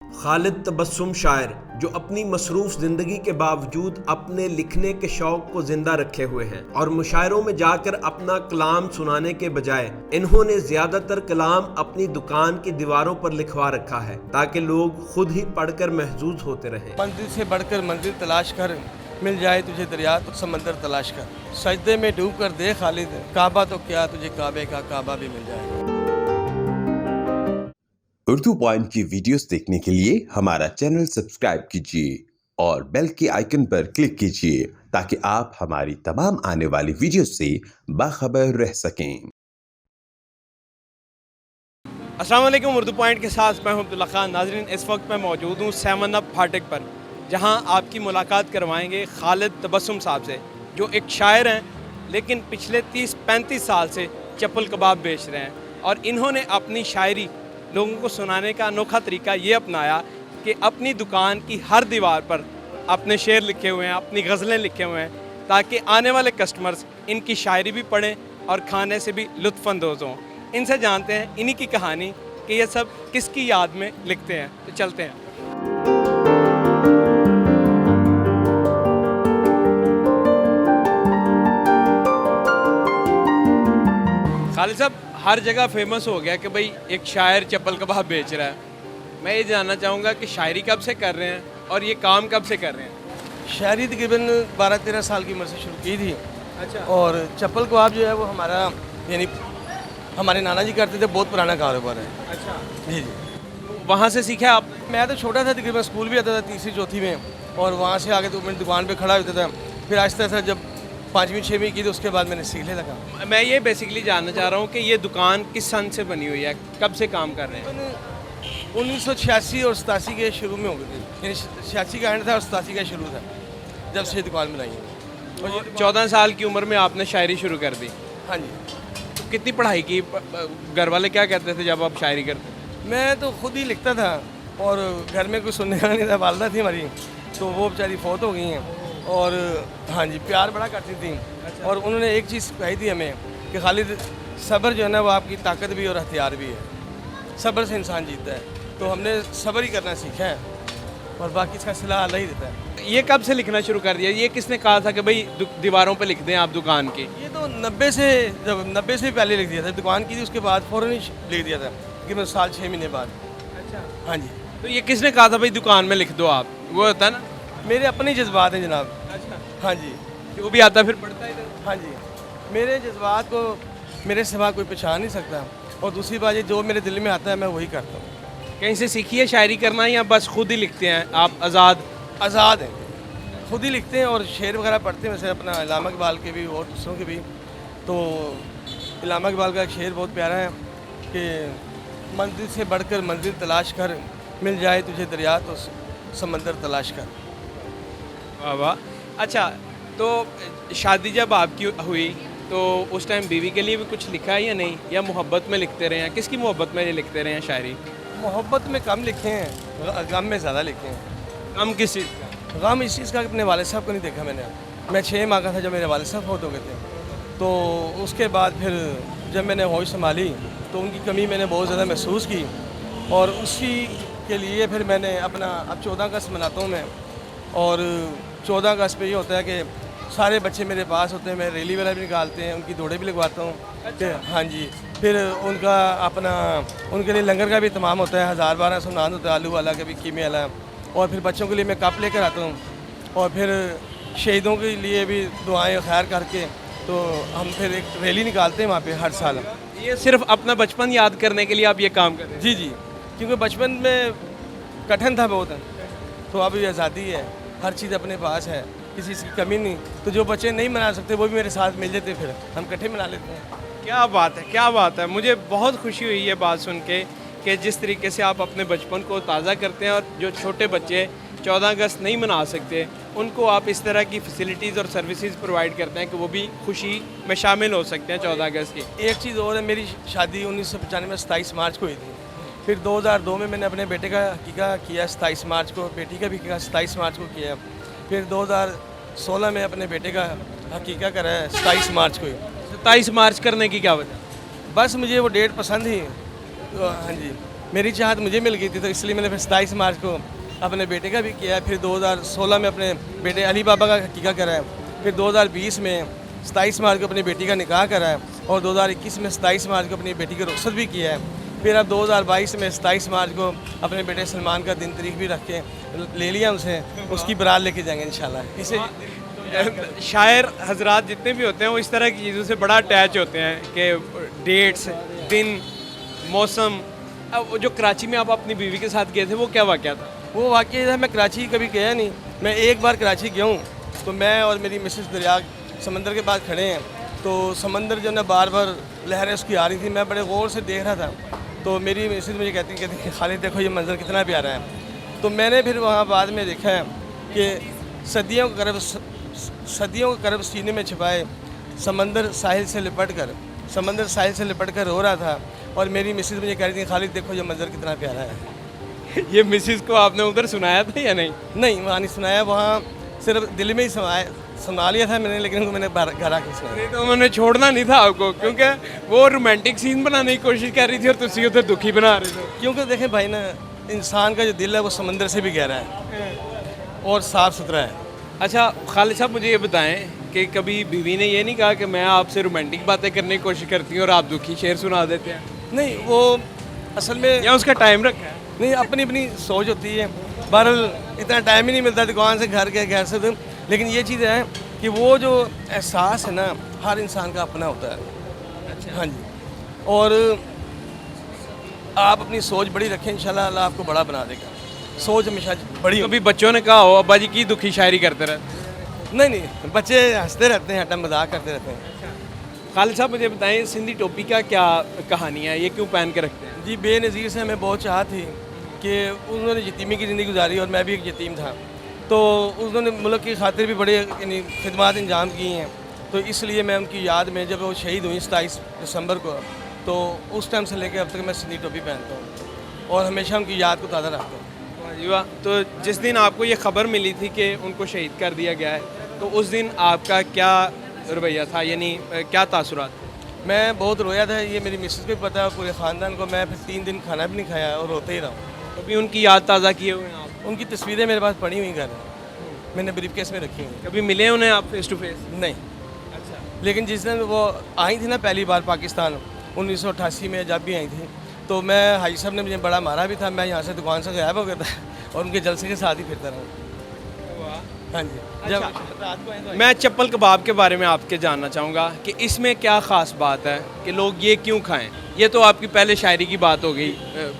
खालिद तबस्सुम शायर जो अपनी मसरूफ जिंदगी के बावजूद अपने लिखने के शौक को जिंदा रखे हुए हैं और मुशायरों में जाकर अपना कलाम सुनाने के बजाय इन्होंने ज्यादातर कलाम अपनी दुकान की दीवारों पर लिखवा रखा है ताकि लोग खुद ही पढ़कर महजूज होते रहें। मंजिल से बढ़कर मंजिल तलाश कर, मिल जाए तुझे दरिया तो समंदर तलाश कर, सजदे में डूब कर दे खालिद, काबा तो क्या तुझे काबे का काबा भी मिल जाए। उर्दू पॉइंट की वीडियोस देखने के लिए हमारा चैनल सब्सक्राइब कीजिए और बेल के आइकन पर क्लिक कीजिए ताकि आप हमारी तमाम आने वाली वीडियोस से बाखबर रह सकें। अस्सलाम वालेकुम। उर्दू पॉइंट के साथ मैं हूं अब्दुल्ला खान। नाज़रीन, इस वक्त मैं मौजूद हूं 7 अप फाटक पर, जहां आपकी मुलाकात करवाएंगे खालिद तबस्सुम साहब से, जो एक शायर हैं लेकिन पिछले 30-35 साल से चप्पल कबाब बेच रहे हैं। और इन्होंने अपनी शायरी लोगों को सुनाने का अनोखा तरीका ये अपनाया कि अपनी दुकान की हर दीवार पर अपने शेर लिखे हुए हैं, अपनी गज़लें लिखे हुए हैं, ताकि आने वाले कस्टमर्स इनकी शायरी भी पढ़ें और खाने से भी लुत्फ़अंदोज़ हों। इनसे जानते हैं इन्हीं की कहानी कि ये सब किसकी याद में लिखते हैं। तो चलते हैं। खालिद साहब, हर जगह फेमस हो गया कि भाई एक शायर चप्पल कबाब बेच रहा है। मैं ये जानना चाहूँगा कि शायरी कब से कर रहे हैं और ये काम कब से कर रहे हैं? शायरी तकरीबन 12-13 साल की उम्र से शुरू की थी। अच्छा। और चप्पल कबाब जो है वो हमारा यानी हमारे नाना जी करते थे, बहुत पुराना कारोबार है। अच्छा, जी जी। वहाँ से सीखा आप? मैं तो छोटा था, तकरीबन स्कूल भी आता था 3री-4थी में, और वहाँ से आगे तो मैं दुकान पे खड़ा होता था। फिर आहिस्ता आहिस्ता जब 5वीं-6वीं की तो उसके बाद मैंने सीख लिया था। मैं ये बेसिकली जानना चाह रहा हूँ कि ये दुकान किस सन से बनी हुई है, कब से काम कर रहे हैं? 1986 और 87 के शुरू में हो गई थी, यानी 86 का एंड था और 87 का शुरू था जब से दुकान बनाई है। और 14 साल की उम्र में आपने शायरी शुरू कर दी। हाँ जी। तो कितनी पढ़ाई की? घर वाले क्या कहते थे जब आप शायरी करते? मैं तो खुद ही लिखता था और घर में कुछ सुनने वाला नहीं था। वालदा थी हमारी, तो वो बेचारी फौत हो गई हैं। और हाँ जी, प्यार बड़ा करती थी। अच्छा। और उन्होंने एक चीज़ कही थी हमें कि खालिद, सब्र जो है ना वो आपकी ताकत भी और हथियार भी है। सब्र से इंसान जीतता है, तो हमने सब्र ही करना सीखा है और बाकी इसका सिला अल्लाह ही देता है। ये कब से लिखना शुरू कर दिया? ये किसने कहा था कि भाई दीवारों पे लिख दें आप दुकान की? ये तो 90 से पहले लिख दिया था। दुकान की थी, उसके बाद फ़ौरन ही लिख दिया था कि मैं साल 6 महीने बाद। अच्छा। हाँ जी। तो ये किसने कहा था भाई दुकान में लिख दो आप? वो होता है ना। मेरे अपने जज्बात हैं जनाब। अच्छा। हाँ जी। जो भी आता फिर पढ़ता है इधर। हाँ जी, मेरे जज्बात को मेरे सिवा कोई पहचान नहीं सकता। और दूसरी बात ये, जो मेरे दिल में आता है मैं वही करता हूँ। कहीं से सीखी है शायरी करना या बस खुद ही लिखते हैं आप? आज़ाद हैं, खुद ही लिखते हैं और शेर वगैरह पढ़ते हैं। वैसे अपना इलामा इकबाल के भी और दूसरों के भी। तो इलामा इकबाल का एक शेर बहुत प्यारा है कि मंजिल से बढ़कर मंजिल तलाश कर, मिल जाए तुझे दरिया तो समंदर तलाश कर। वाह वाह। अच्छा, तो शादी जब आपकी हुई तो उस टाइम बीवी के लिए भी कुछ लिखा है या नहीं, या मोहब्बत में लिखते रहे हैं? किसकी मोहब्बत में ये लिखते रहे हैं शायरी? मोहब्बत में कम लिखे हैं, गम में ज़्यादा लिखे हैं। हम किस चीज़ का? गम इस चीज़ का अपने वालिद साहब को नहीं देखा मैंने। मैं 6 माह का था जब मेरे वालिद साहब फौत हो गए थे। तो उसके बाद फिर जब मैंने होश संभाली तो उनकी कमी मैंने बहुत ज़्यादा महसूस की, और उसी के लिए फिर मैंने अपना, अब 14 अगस्त मनाता हूँ मैं, और 14 अगस्त पे ये होता है कि सारे बच्चे मेरे पास होते हैं, मैं रैली वगैरह भी निकालते हैं, उनकी दौड़े भी लगवाता हूँ। अच्छा। हाँ जी। फिर उनका अपना, उनके लिए लंगर का भी इत्माम होता है, 1000-1200 नान होता है, आलू वाला कभी कीमे वाला। और फिर बच्चों के लिए मैं कप लेकर आता हूँ, और फिर शहीदों के लिए भी दुआएं खैर करके तो हम फिर एक रैली निकालते हैं वहाँ पे हर साल। ये सिर्फ अपना बचपन याद करने के लिए आप ये काम कर रहे हैं? जी जी, क्योंकि बचपन में कठिन था बहुत, तो अब ये आज़ादी है, हर चीज़ अपने पास है, किसी चीज़ की कमी नहीं। तो जो बच्चे नहीं मना सकते वो भी मेरे साथ मिल जाते, फिर हम इकट्ठे मना लेते हैं। क्या बात है, क्या बात है। मुझे बहुत खुशी हुई ये बात सुन के कि जिस तरीके से आप अपने बचपन को ताज़ा करते हैं, और जो छोटे बच्चे 14 अगस्त नहीं मना सकते उनको आप इस तरह की फैसिलिटीज़ और सर्विसेज प्रोवाइड करते हैं कि वो भी खुशी में शामिल हो सकते हैं 14 अगस्त की। एक चीज़ और है, मेरी शादी 1995 में 27 मार्च को हुई थी। फिर 2002 में मैंने अपने बेटे का हकीका किया 27 मार्च को, बेटी का भी हकीका 27 मार्च को किया। फिर 2016 में अपने बेटे का हकीका करा है 27 मार्च को ही। 27 मार्च करने की क्या वजह? बस मुझे वो डेट पसंद ही। तो हाँ जी, मेरी चाहत मुझे मिल गई थी, तो इसलिए मैंने फिर 27 मार्च को अपने बेटे का भी किया, फिर 2016 में अपने बेटे अली बाबा का हकीका कराया, फिर 2020 में 27 मार्च को अपनी बेटी का निकाह कराया, और 2021 में 27 मार्च को अपनी बेटी की रुखसत भी किया है। फिर अब 2022 में 27 मार्च को अपने बेटे सलमान का दिन तारीख भी रख के ले लिया उनसे, उसकी बारात लेके जाएंगे इंशाल्लाह। इसे शायर हजरात जितने भी होते हैं वो इस तरह की चीज़ों से बड़ा अटैच होते हैं कि डेट्स, दिन, मौसम। अब वो जो कराची में आप अपनी बीवी के साथ गए थे वो क्या वाक़या था? वो वाकई था, मैं कराची कभी गया नहीं, मैं एक बार कराची गया हूँ। तो मैं और मेरी मिसेस दरिया समंदर के पास खड़े हैं, तो समंदर जो है बार बार लहरें उसकी आ रही थी, मैं बड़े गौर से देख रहा था। तो मेरी मिसेस मुझे कहती खालिद देखो ये मंज़र कितना प्यारा है। तो मैंने फिर वहाँ बाद में देखा है कि सदियों का करब सीने में छिपाए समंदर साहिल से लिपट कर रो रहा था, और मेरी मिसेस मुझे कह रही थी खालिद देखो ये मंज़र कितना प्यारा है। ये मिसिस को आपने उधर सुनाया था या नहीं? नहीं, वहाँ नहीं सुनाया, वहाँ सिर्फ दिल में ही सुना लिया था मैंने, लेकिन उनको मैंने घर आके सुनाया। नहीं तो उन्होंने छोड़ना नहीं था आपको, क्योंकि वो रोमांटिक सीन बनाने की कोशिश कर रही थी और तुम उधर दुखी बना रहे थे। क्योंकि देखें भाई ना, इंसान का जो दिल है वो समंदर से भी गहरा है और साफ़ सुथरा है। अच्छा खालिद साहब, मुझे ये बताएं कि कभी बीवी ने ये नहीं कहा कि मैं आपसे रोमांटिक बातें करने की कोशिश करती हूँ और आप दुखी शेर सुना देते हैं? नहीं, वो असल में या उसका टाइम रखा है? नहीं, अपनी अपनी सोच होती है। बहरहाल इतना टाइम ही नहीं मिलता दुकान से घर के, घर से, लेकिन ये चीज़ है कि वो जो एहसास है ना हर इंसान का अपना होता है। अच्छा। हाँ जी, और आप अपनी सोच बड़ी रखें, इंशाल्लाह अल्लाह आपको बड़ा बना देगा। सोच हमेशा बड़ी। कभी बच्चों ने कहा हो अब्बा जी की दुखी शायरी करते रहते? नहीं, बच्चे हंसते रहते हैं, हटा मजाक करते रहते हैं। खालिद साहब मुझे बताएं, सिंधी टोपी का क्या कहानी है, ये क्यों पहन के रखते हैं? जी, बेनज़ीर से हमें बहुत चाह थी कि उन्होंने यतीमी की ज़िंदगी गुजारी और मैं भी एक यतीम था, तो उन्होंने मुल्क की खातिर भी बड़े यानी खिदमात अंजाम की हैं। तो इसलिए मैं उनकी याद में, जब वो शहीद हुई 27 दिसंबर को, तो उस टाइम से लेकर अब तक मैं सिंधी टोपी पहनता हूँ और हमेशा उनकी याद को ताज़ा रखता हूँ। वाह, तो जिस दिन आपको ये खबर मिली थी कि उनको शहीद कर दिया गया है, तो उस दिन आपका क्या रवैया था, यानी क्या तासुरात? मैं बहुत रोया था, ये मेरी मिसेस को भी पता है, पूरे ख़ानदान को। मैं फिर 3 दिन खाना भी नहीं खाया और रोते ही रहा। कभी उनकी याद ताज़ा किए हुए हैं आप? उनकी तस्वीरें मेरे पास पड़ी हुई घर, मैंने ब्रीफकेस में रखी हुई। कभी मिले उन्हें आप फेस टू फेस? नहीं। अच्छा। लेकिन जिस दिन वो आई थी ना पहली बार पाकिस्तान 1988 में जब भी आई थी, तो मैं हाई साहब ने मुझे बड़ा मारा भी था, मैं यहाँ से दुकान से गायब हो गया था और उनके जलसे के साथ ही फिरता रहा। हाँ जी। जब रात को आए तो मैं चप्पल कबाब के बारे में आपके जानना चाहूँगा कि इसमें क्या ख़ास बात है कि लोग ये क्यों खाएं? ये तो आपकी पहले शायरी की बात हो गई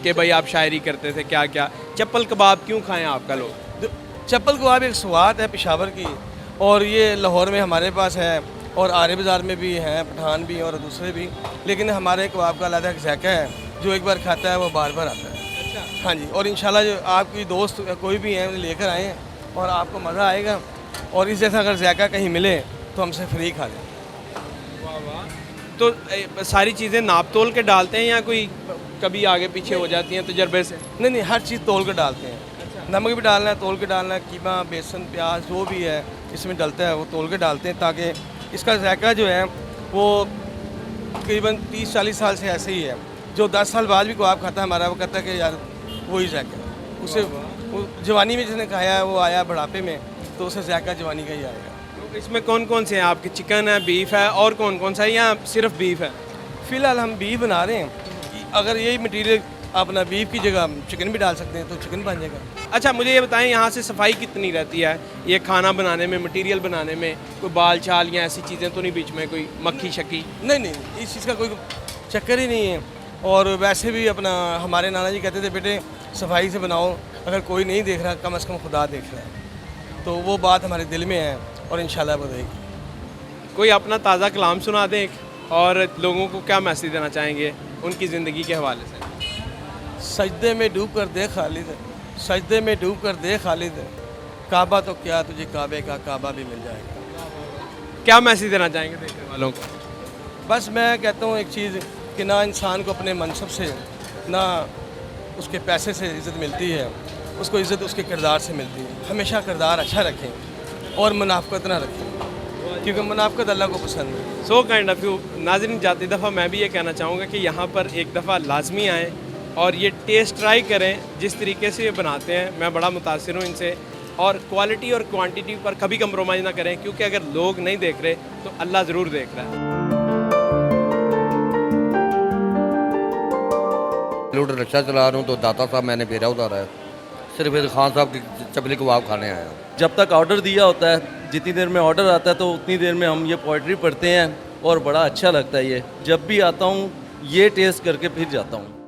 कि भाई आप शायरी करते थे, क्या क्या चप्पल कबाब क्यों खाएं आपका लोग? चप्पल कबाब एक स्वाद है पेशावर की, और ये लाहौर में हमारे पास है और आर्य बाज़ार में भी हैं, पठान भी और दूसरे भी। लेकिन हमारे कबाब का अलग जायका है, जो एक बार खाता है वो बार बार आता है। अच्छा। हाँ जी, और इंशाल्लाह जो आपकी दोस्त कोई भी हैं लेकर आए और आपको मज़ा आएगा, और इस जैसा अगर जायका कहीं मिले तो हमसे फ्री खा लें। तो सारी चीज़ें नाप तोल के डालते हैं या कोई कभी आगे पीछे हो जाती हैं तजर्बे से? नहीं, हर चीज़ तोल कर डालते हैं। नमक भी डालना है, तोल के डालना है, कीमा, बेसन, प्याज जो भी है इसमें डलता है वो तोल के डालते हैं, ताकि इसका जायका जो है वो तकरीबन 30-40 साल से ऐसे ही है। जो 10 साल बाद भी कबाब खाता है हमारा, वो कहता है कि यार वही जायका है। उसे वो जवानी में जिसने खाया है वो आया बुढ़ापे में, तो उसे जायका जवानी का ही आएगा। तो इसमें कौन कौन से हैं आपके? चिकन है, बीफ है, और कौन कौन सा है, या सिर्फ बीफ है? फ़िलहाल हम बीफ बना रहे हैं। अगर यही मटीरियल अपना बीफ की जगह चिकन भी डाल सकते हैं तो चिकन बन जाएगा। अच्छा, मुझे ये बताएं यहाँ से सफाई कितनी रहती है ये खाना बनाने में, मटेरियल बनाने में? कोई बाल छाल या ऐसी चीज़ें तो नहीं बीच में, कोई मक्खी शक्की? नहीं, इस चीज़ का कोई चक्कर ही नहीं है। और वैसे भी अपना हमारे नाना जी कहते थे बेटे सफाई से बनाओ, अगर कोई नहीं देख रहा कम से कम खुदा देख रहा है। तो वो बात हमारे दिल में है और इंशाल्लाह बढ़ेगी। कोई अपना ताज़ा कलाम सुना दें और लोगों को क्या मैसेज देना चाहेंगे उनकी ज़िंदगी के हवाले से? सजदे में डूब कर दे खालिद, सजदे में डूब कर दे खालिद, काबा तो क्या तुझे काबे का काबा भी मिल जाएगा। क्या मैसेज देना चाहेंगे देखने वालों को? बस मैं कहता हूँ एक चीज़ कि ना इंसान को अपने मनसब से, ना उसके पैसे से इज़्ज़त मिलती है, उसको इज़्ज़त उसके किरदार से मिलती है। हमेशा किरदार अच्छा रखें और मुनाफ़क़त ना रखें, क्योंकि मुनाफ़क़त अल्लाह को पसंद है। So kind of you. नाज़रीन, जाती दफ़ा मैं भी ये कहना चाहूँगा कि यहाँ पर एक दफ़ा लाजमी आएँ और ये टेस्ट ट्राई करें जिस तरीके से ये बनाते हैं। मैं बड़ा मुतासिर हूँ इनसे, और क्वालिटी और क्वांटिटी पर कभी कंप्रोमाइज़ ना करें, क्योंकि अगर लोग नहीं देख रहे तो अल्लाह ज़रूर देख रहा है। लूट रिक्शा चला रहा हूँ तो दाता साहब मैंने फेरा उतारा है, सिर्फ इस खान साहब की चपली कबाब खाने आया हूँ। जब तक ऑर्डर दिया होता है, जितनी देर में ऑर्डर आता है तो उतनी देर में हम ये पोइट्री पढ़ते हैं और बड़ा अच्छा लगता है। ये जब भी आता हूँ ये टेस्ट करके फिर जाता हूँ।